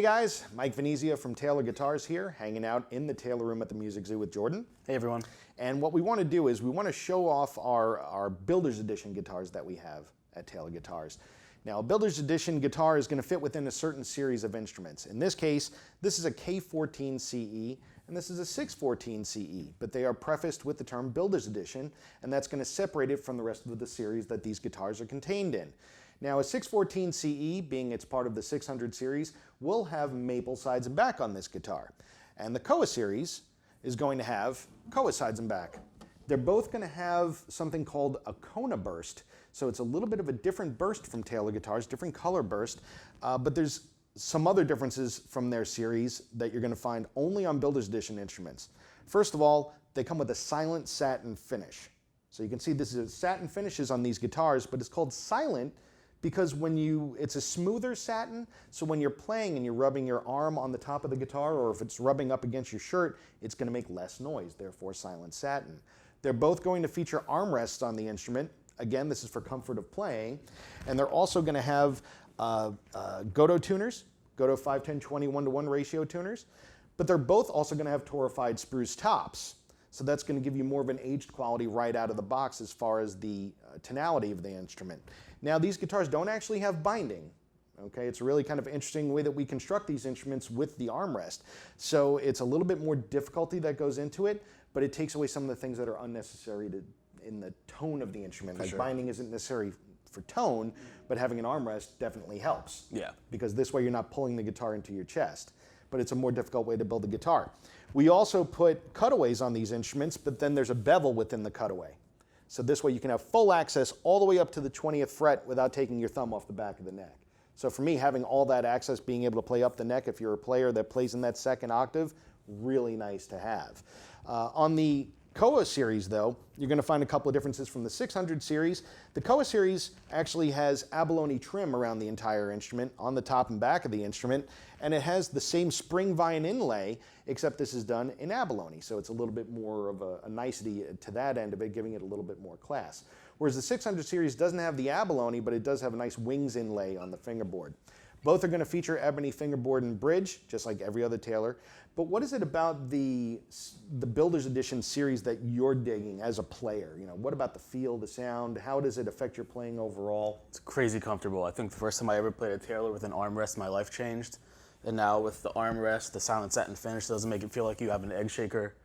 Hey guys, Mike Venezia from Taylor Guitars here, hanging out in the Taylor room at the Music Zoo with Jordan. Hey everyone. And what we want to do is we want to show off our Builder's Edition guitars that we have at Taylor Guitars. Now, a Builder's Edition guitar is going to fit within a certain series of instruments. In this case, this is a K14 CE, and this is a 614 CE, but they are prefaced with the term Builder's Edition, and that's going to separate it from the rest of the series that these guitars are contained in. Now, a 614 CE, being it's part of the 600 series, will have maple sides and back on this guitar. And the Koa series is going to have Koa sides and back. They're both going to have something called a Kona burst. So it's a little bit of a different burst from Taylor Guitars, different color burst, but there's some other differences from their series that you're going to find only on Builder's Edition instruments. First of all, they come with a silent satin finish. So you can see this is satin finishes on these guitars, but it's called silent because it's a smoother satin, so when you're playing and you're rubbing your arm on the top of the guitar, or if it's rubbing up against your shirt, it's going to make less noise, therefore silent satin. They're both going to feature armrests on the instrument. Again, this is for comfort of playing. And they're also going to have Goto tuners, Goto 5-10-20 1-to-1 ratio tuners, but they're both also going to have Torrefied Spruce tops. So that's going to give you more of an aged quality right out of the box as far as the tonality of the instrument. Now, these guitars don't actually have binding. Okay, it's a really kind of interesting way that we construct these instruments with the armrest. So it's a little bit more difficulty that goes into it, but it takes away some of the things that are unnecessary in the tone of the instrument. Like binding isn't necessary for tone, but having an armrest definitely helps. Yeah. Because this way you're not pulling the guitar into your chest. But it's a more difficult way to build the guitar. We also put cutaways on these instruments, but then there's a bevel within the cutaway. So this way you can have full access all the way up to the 20th fret without taking your thumb off the back of the neck. So for me, having all that access, being able to play up the neck if you're a player that plays in that second octave, really nice to have. On the Koa series, though, you're going to find a couple of differences from the 600 series. The Koa series actually has abalone trim around the entire instrument, on the top and back of the instrument, and it has the same spring vine inlay, except this is done in abalone, so it's a little bit more of a nicety to that end of it, giving it a little bit more class. Whereas the 600 series doesn't have the abalone, but it does have a nice wings inlay on the fingerboard. Both are going to feature ebony fingerboard and bridge, just like every other Taylor. But what is it about the Builder's Edition series that you're digging as a player? You know, what about the feel, the sound? How does it affect your playing overall? It's crazy comfortable. I think the first time I ever played a Taylor with an armrest, my life changed. And now with the armrest, the silent satin finish doesn't make it feel like you have an egg shaker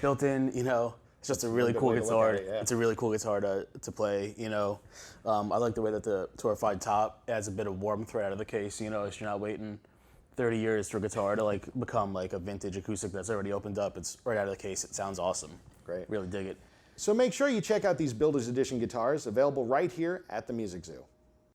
built in, you know. It's just a really cool guitar. It's a really cool guitar to play, you know. I like the way that the Torrefied top adds a bit of warmth right out of the case, you know, as you're not waiting 30 years for a guitar to like become like a vintage acoustic that's already opened up. It's right out of the case. It sounds awesome. Great. Really dig it. So make sure you check out these Builder's Edition guitars, available right here at the Music Zoo.